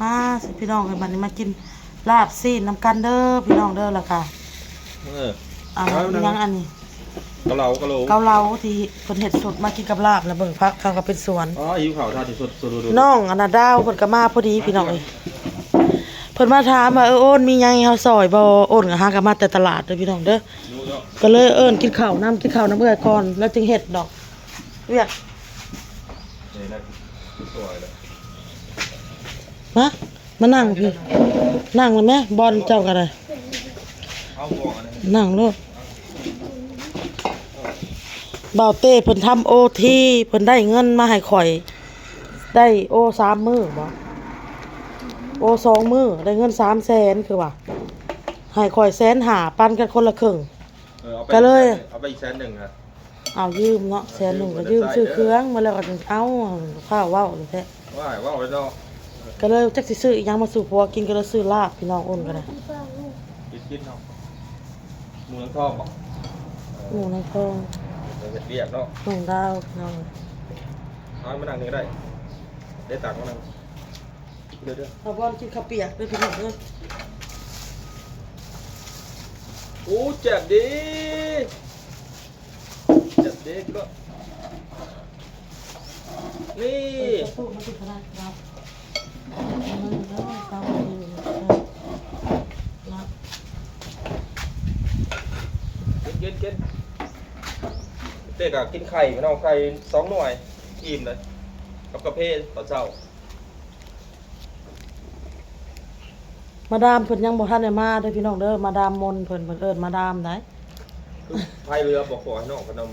มาสิพี่น้องกันบัดนี้มากินลาบซีนน้ำกันเด้อพี่น้องเด้อล่ะค่ะอันนี้ยังอันนี้เกาเหลาที่เพิ่นเฮ็ดสดมากินกับลาบแล้วเบิ่งพักเขาก็เป็นสวนอ๋อหิวข้าวทานที่สดดูน้องอันน่ะดาวเพิ่นก็มาพอดีพี่น้องเอ้ยเพิ่นมาถามว่าโอนมีหยังให้เฮาซอยบ่โอนก็หาก็มาแต่ตลาดเด้อพี่น้องเด้อก็เลยเอิ้นกินข้าวน้ำเอื้อยก่อนแล้วจึงเฮ็ดดอกเรียกนี่นะสวยเลยมานั่งพี่นั่งเลยแม่บอลเจ้าก็ได้นั่งโลดบ่าวเต้เพิ่นทำโอทีเพิ่นได้เงินมาให้ข่อยได้โอ3 มื้อบ่โอ2 มื้อได้เงิน300,000คือว่าให้ข่อย150,000ปันกันคนละครึ่งก็เลยเอาไปอีก100,000นะเอายืมเนาะ100,000ก็ยืมซื้อเครื่องมาแล้วก็เอาข้าวเว้าแท้ว้ายว้าวเลยเนาะก็เลยจักสิซื้ออีหยังมาสู่ผัวกินก็เลยซื้อลาบพี่น้องโอนก็ได้กินเนาะหมูน้ำทองบ่หมูน้ำทองเรียบเนาะหมูดาวน้องเอามานั่งนี่ได้ตักมานั่งเด้อเอาบอลกินข้าวเปียกด้วยพี่น้องเด้อโอ้เจ็บดีก็นี่สู้มาสิขนาดเรากินเด็กอะกินไข่ไม่เอาไข่2 หน่วยอิ่มเลยกับกาแฟตอนเช้ามาดามเพิ่นยังบ่ทันได้มาเด้อพี่น้องเด้อมาดามมนเพิ่นเอิ้นมาดามได้พายเรือบอกขอให้น้องพนม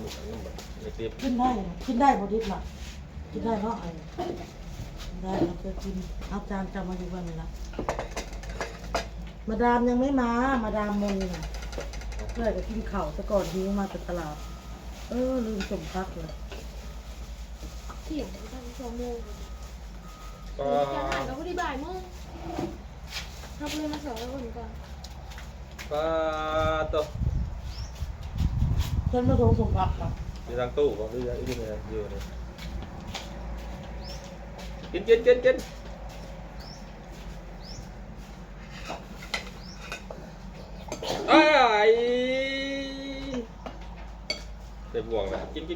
ไม่ติดกินได้บ่ดิบล่ะกินได้เนาะได้เราเคยกินเอาจานจำมาอยู่บ้านนี่ล่ะมาดามยังไม่มามาดามมนน่ะเพื่อจะกินข้าวซะก่อนหิวมาจากตลาดลืมส่งพักเลยเที่ยงตั้ง2 โมงจะหาเราก็ได้บ่ายโมงทำเลยมา2 แล้วคนก่อนปลาตัวเพิ่นมาส่งพักป่ะอยู่ทางตู้ก็อยู่นี่อยู่นี่กินไอ้เต็มห่วงนะกินเ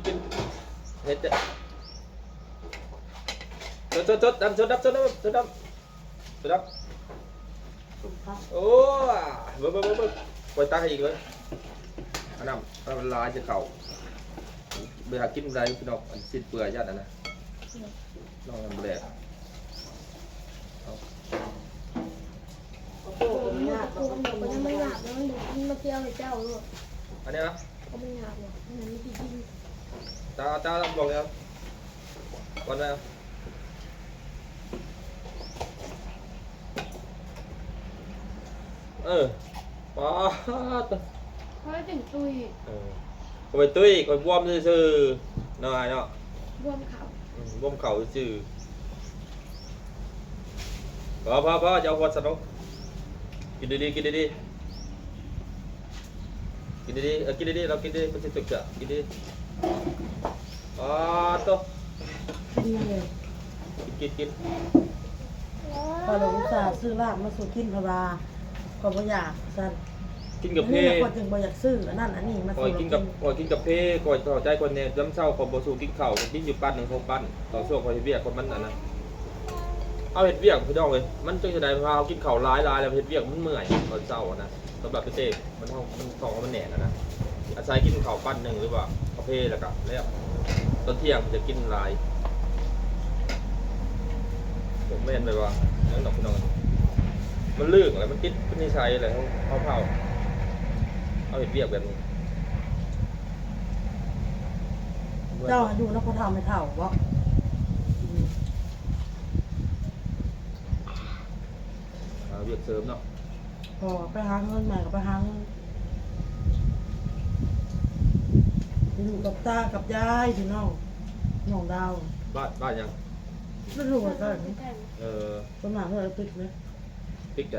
ฮ็ดจะจดดโอ้เบิ่ปล่อยตักให้อีกเลยอันนั้นมันลายจะเข่าเบื่อกินอะไรพี่น้องอันสิ้นเปลือยยัดนะน้องมันแหลกมันไม่หยาบแล้วมันมาเที่ยวให้เจ้าลูกอันนี้นะก็ไม่หยาบหรอกมันไม่ดีกินตาบอกแล้ววันแล้วป้าตัวเขาจะถึงตุยคอยตุ้ยคอยบวมซื่อๆน้อยเนาะบวมเข่าซื่อพอจะเอาหัวสนุกกินดีๆกินดีเรากินดีมันจะตึกจะกินดีตัวกินพอเราอุตส่าห์ซื้อลาบมาสู่กินพะบาก็บ่อยากซั่นกินกับเพคนจึงบ่อยากซื้ออันนั้นอันนี้มาสู่กินกับเพก่อนต่อใจคนเนี่ยน้ำเช้าคนบ่สู่กินข้าวกินอยู่ปั้น1 6 ปั้นต่อช่วงคอยเวียกคนมันนะเอาเห็ดเวียกพี่น้องเลยมันจึงจะได้พากินข้าวร้ายแล้วเห็ดเวียกมันเมื่อยตอนเช้านะสำหรับพี่เต้มันท้องมันแหน่นะอาศัยกินข้าวปั้น1หรือว่ากาแฟแล้วก็แล้วตอนเที่ยงจะกินลายผมไม่เห็นเลยว่านั่นดอกพี่น้องมันลื่นอะไรมันคิดเป็นนิสัยอะไรเขาเผาเอาเห็ดเวียกแบบนี้เจ้าอยู่แล้วเขาทำไม่เท่าบ่เวียกเสริมเนาะพอไปหาเงินใหม่ก็ไปหาเงินอยู่กับตากับยายพี่น้องดาวบ้านยังไม่รู้ว่าก็ประมาณเท่าไหร่ติ๊กไหมติ๊กใจ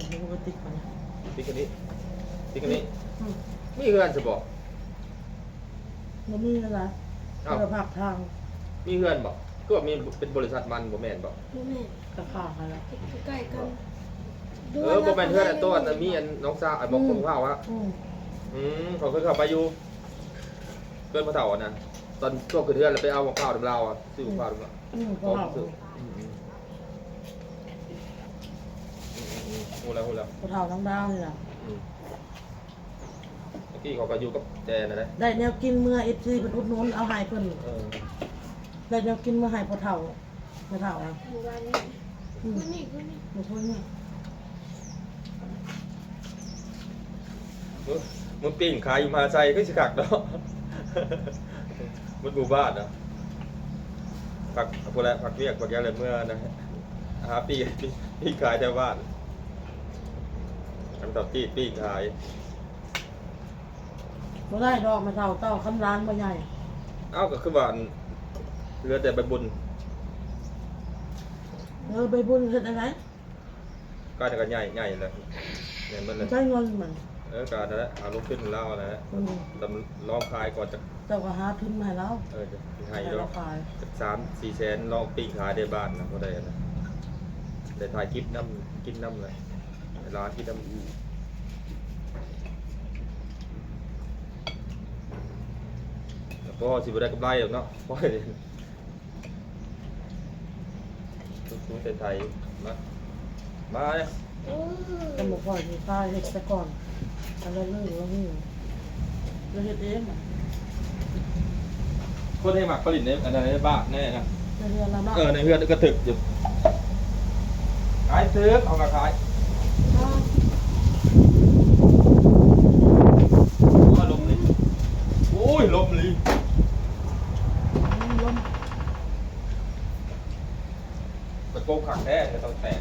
ไม่รู้ว่าติ๊กไหมติ๊กอันนี้มีเพื่อนจะบอก มันมีอะไรเราผักทาง มีเพื่อนบอก ก็มีเป็นบริษัทมันบ่แม่นบ่ โมแม่ กระข้าวอะไร ใกล้กัน บ่แม่นเพื่อนอันต้นมีอันน้องสาวไอ้บอกคงข้าววะ เขาเคยเข้าไปอยู่เพื่อนพ่อเฒ่านะตอนช่วงขึ้นเทือนแล้วไปเอาข้าวดำลาวอ่ะซื้อข้าวดำลาว กระข้าว ซื้อพูดแล้ว กระเท่าน้องดาวนี่แหละ เมื่อกี้เขาก็อยู่กับแจนะ ได้แนวกินเมื่อFCเป็นอุดหนุนเอาให้เพิ่นได้แนวกินเมื่อให้พ่อเฒ่าพ่อเฒ่าอ่ะ หมู่บ้านนี้คนนี้ หมู่คนนี้ มึงปิ้งขายอยู่มหาชัยก็สิกักเนาะมันหมู่บ้านเนาะผักพวกแหละผักเรียกผักยาอะไรเมื่อนะหาปิ้งขายแถวบ้านทำต่อปิ้งขาย บ่ได้ดอกมาเฒ่าเต้าคำร้านบ่ใหญ่ เอ้าก็คือว่าเหลือแต่ใบบุญ ใบบุญเฮ็ดอะไร ก็จะใหญ่เลยเนี่ยมันเลย ใช้เงินมัน การนั่นแหละเอาลูกขึ้นเล่านะฮะลองขายก่อนจะ เจ้าก็หาทุนมาให้เรา จะให้ ให้ แล้ เรา ว ขาย 3-4 แสนลองปิ้งขายในบ้านนะก็ได้นะได้ถ่ายคลิปน้ำกินน้ำเลยร้านกินน้ำก็สิบได้กำไรหรอกเนาะเพราะทุกๆไทยมาเนี่ย ก็บ่ค่อยสิขายเฮ็ดแต่ก่อนอันนั้นเลยว่านี่เราเฮ็ดเองอ่ะ คนให้หมักผลิตในอันนั้นในบ้านแน่นะ ในเรือนเราเนาะ ในเพื่อนก็ถึกอยู่ขายซื้อเอามาขายว่าลมเลยโอ้ยลมเลย ลม ตะโกนขังแท้จะต้องแตก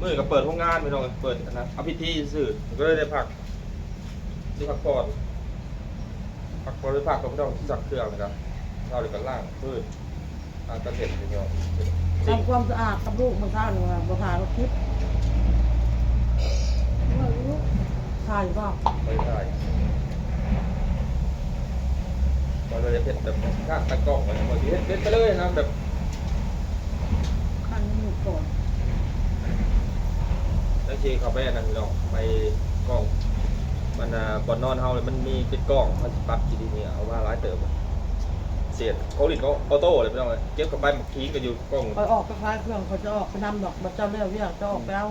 มือก็เปิดห้องงานไปหน่อยเปิดนะเอาพิธีสื่อก็เลยได้พักที่พักผ่อนไปพักก็ไม่ต้องจักเครื่องนะครับเราเลยกันล่างพืชกระเทียมอย่างเงี้ย ทำความสะอาดกับลูกมื้อเช้านี่ว่าบ่พารถทิพย์ทายบ่ ไม่ได้เราเลยเผ็ดแบบข้างตะกล้องไปหมดที่เผ็ดไปเลยนะแบบ คันนี้ก่อน นั่งชีเขาไปนั่นพี่น้องไปกล้องมันบอนนอนเฮาเลยมันมีเป็นกล้องมันปัดกี่ทีนี่เอาว่าร้ายเติบเสียดเขาลิดเขาออโต้เลยพี่น้องเลยเก็บกับไปหมกทิ้งกันอยู่กล้อง ไปออกไปคลายเครื่องเขาจะออกไปนำดอกบัดเจ้าแล้วเวียจะออกไปเอา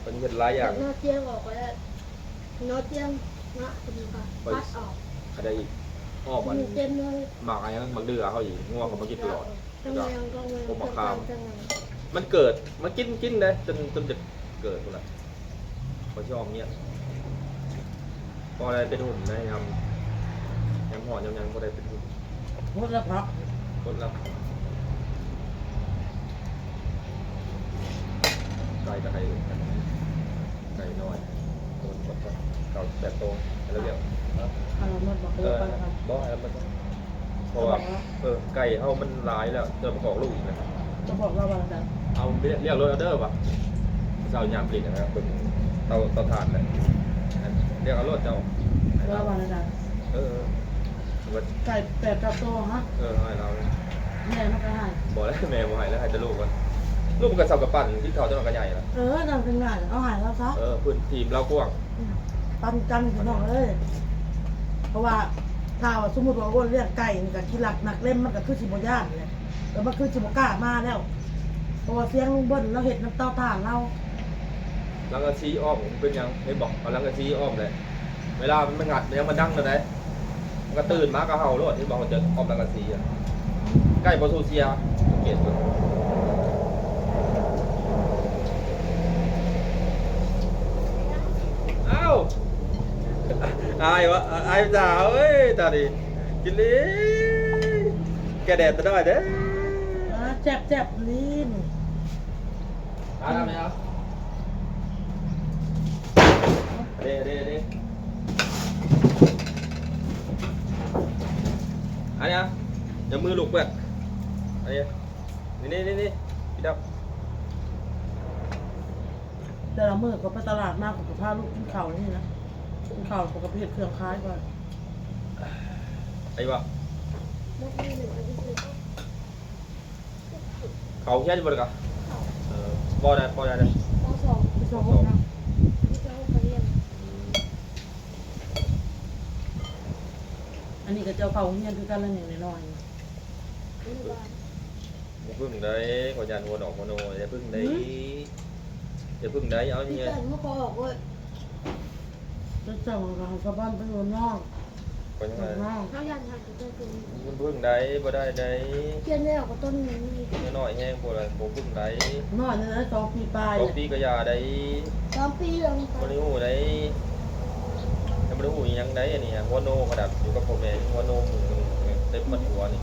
เป็นเห็ดหลายอย่าง นอเตียงออกก็ได้นอเตียงนะคุณค่ะพัดออก อะไรอีกอ้อมัน เต็มเลย หมักอะไรมันเดือเขาอีกง่วงเขามากินตลอด จังเลยจังเลย มันเกิดมันกินเลยจนจะเกิดคนละเขาชอบเนี้ยพออะไรเป็นหุ่นได้ยำห่อยำก็ได้เป็นหุ่น หมดแล้วครับ กดแล้วไก่กับไก่น้อยตัวเก่าแบบโตแล้วเรียก อันนั้นหมดบอกเลยไปครับ บ่แล้วมันเพราะว่าไก่เฮามันหลายแล้วเติมประกอบลูกอีกนะ จะบอกเราว่าจัง เอาเรียกรถออเดอร์ป่ะเจ้ายามผลิตนะครับเป็นเตาถ่านเลยเรียกเอารถเจ้า ว่าว่าจัง ว่า ไก่8 9ตัวฮะ ให้เรา แม่มันก็ให้ บอกแล้วแม่บอกให้แล้วให้จะลูกกันลูกมันก็สับกับปั่นที่เขาจะมันก็ใหญ่แล้ว จังเป็นง่ายเอาให้แล้วซะ พื้นทีมเรากว้าง ปันกันพี่น้องเอ้ยเพราะว่าถ้าว่าสมมุติว่าอ้วนเลี้ยงไก่นี่ก็ขี้หลักหนักเล่มมันก็คือสิบ่ย่านเลยแต่มันคือสิบ่กล้ามาแล้วเพราะว่าเสียงลุงเบิ้ลเราเฮ็ดน้ำเต้าถ่านเรา ลังกะซีอ้อมเป็นยังให้บอกเอาลังกะซีอ้อมเลยเวลามันงัดเนี่ยมันดังเลยนะมันก็ตื่นมาก็เห่ารถที่บอกว่าจะอ้อมลังกะซีใกล้บอสูเซียเกลียดมันอ้าวอายวะอายสาวเอ้ยตาดิกินดิแกแดดจะได้เด้ แจ็บลิ้น ทำไหมครับเด้อันนี้อย่ามือลุกเพื่อนอันนี้นี่พี่ดับ แต่ละมื้อก็ไปตลาดมากกับพาลูกกินข้าวนี่นะ โ ข้าวปกติเครื่องคล้ายก่อน ไอ้บ่ มดมีหนึ่งอันที่คือ เขาแค่นี้บ่ได้กะบ่ได้เลย มสอง ที่สองนะ ที่เจ้าเขาเรียน อันนี้ก็เจ้าเขาเฮียนคือกันละอย่างน้อย อนุบาล อย่าพึ่งได้ขอยันหัวดอกหัวโนอย่าพึ่งได้อย่าพึ่งได้เอา ที่ เนี่ย แต่เมื่อพอออกเว้ย ๆแล้วเจ้าของเราก็บ้านไปหัวน้อง ก็ยังไง น้อง เขายันหันกับเจ้าคือ มันพึ่งได้บ่ได้ได้ เกี่ยนได้ออกกับต้นนี้ น้อยแห้งบ่ได้บ่พึ่งได้ น้อยนี่นะ2 ปีปลาย ตบตีก็ยาได้ 3 ปีแล้วนี่ บ่ได้ฮู้ได้ยังบ่ได้ฮู้อีหยังได้อันนี้หัวโนกระดับอยู่กับพ่อแม่หัวโนมึงเต็มมันหัวนี่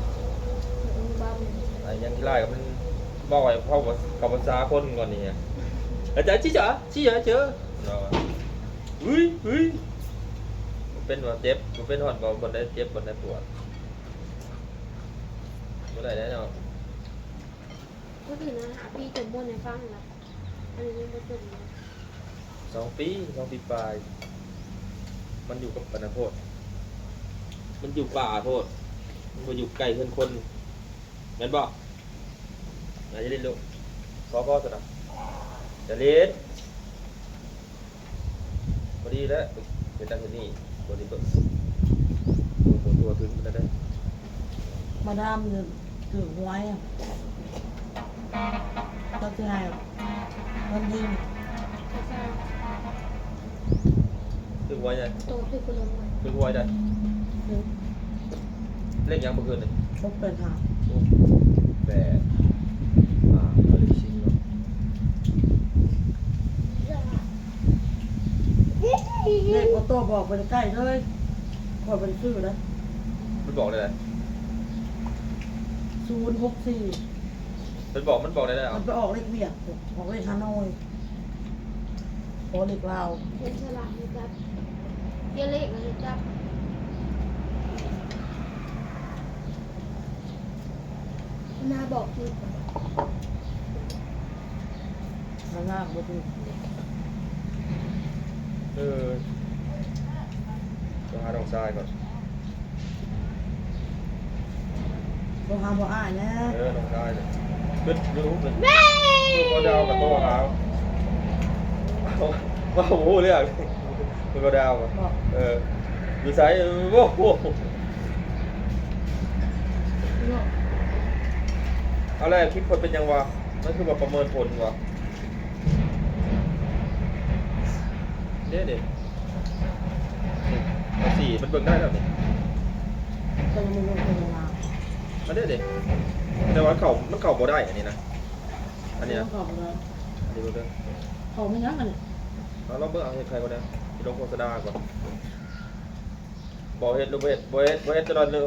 อนุบาล ไอ้ยังที่ไล่กับมันบอกไอ้พ่อกับภาษาคนก่อนนี่อาจารย์ชี้จ๋าเจอเนาะเฮ้ยเป็นว่าเจ็บเป็นหอดบ่ได้เจ็บบ่ได้ปวดบ่ได้แน่นอน ก็คือนะหาปีจมบนในฟังนะอันนี้ยังไม่จมนะ 2 ปีปลายมันอยู่กับปนโพดมันอยู่ป่าโพดมันบ่อยู่ไกลเพื่อนคนแม่นบ่น่าจะเล่นลูกพ่อสนะจะเล่นพอดีแล้วเป็นตั้งที่นี่ตัวนี้เบิ่งตัวถึงมันได้ มาดามเนี่ยถือหวยอ่ะก็จะให้มันยิง ใช่ใช่ ถึงไว้ไง โตขึ้นคนละวัน ถึงไว้ได้ ถือ เล่นยังเมื่อคืนนี่ พบเป็นหา 8เอาเลยชิงเนาะ เลขออโต้บอกไปใกล้เลยคอยเป็นชื่อนะ มันบอกได้เลย 064 มันบอกได้เลย มั อ่ะ นไปออกเลขเวียดออกเลขฮานอยออกเลขลาว เห็นฉลากนะจับเกี่ยเลขนะจับนาบอกคือ ข้างล่างบ่ถูก ต้องหาดองทรายก่อน บ่หาบ่อ้ายนะ ดองทรายเลยขึ้นรู้เลยก็ดาวกับโต้ขาวว้าวโหเรื่องมันก็ดาวอ่ะ บอก อยู่ไซส์โอ้โห เนาะ เอาแรกคลิปคนเป็นยังวะนั่นคือแบบประเมินผลวะเด็ดสี่มันเบิ่งได้แล้วนี่ ก็ยังไม่ลงเป็นเวลา มันเด็ดแต่ว่ามันเข่าบ่ได้อันนี้นะอันนี้นะ ขอบเลย อันนี้เบิ่ง เขาไม่ยั้งกันเนี่ย เอาลองเบิ่งเอาเห็ดใครก่อนนะที่ลงโฆษณาก่อนบอกเห็ดลูกเห็ดบอกเห็ดตลอดเลย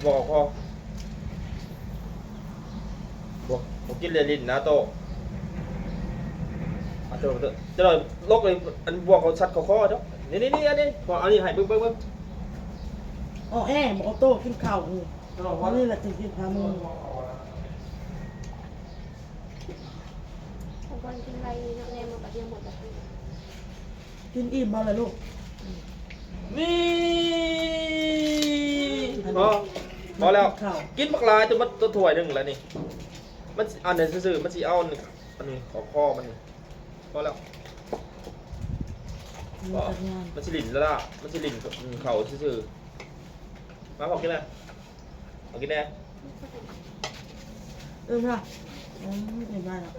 บอกพ่อบอกกินเลลินนะโตเจะหน่อยลกเลยอันบวกเขาชัดเขาข้อเนาะนี่อันนี้พออันนี้ให้เบิ่ง อ๋อแอมออโต้กินข้าวนี่อันนี้แหละจริงๆพามือ บางคนกินอะไรเนาะแรงมันก็เดียวหมดแบบนี้ กินอิ่มบ่เลยลูก นี่พอแล้วกินบักลายจนมันตัวถ้วยหนึงแล้วนี่มันอันไหนซื่อๆมันสิเอาอันนี้ขอข้อมันนี่พอแล้ว มี ก็ แต่งาน มันสิลิ่นแล้วล่ะมันสิลิ่นเข่าซื่อๆมาพอกินอะไรเอากินแน่ ค่ะไม่เป็นไรหรอก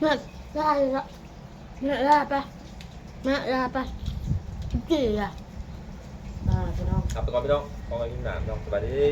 แม่ได้ละแม่ได้ปะแม่ได้ปะจีอ่ะ พี่น้อง เอาไปก่อนพี่น้องขอให้กินหนามน้องสบายดี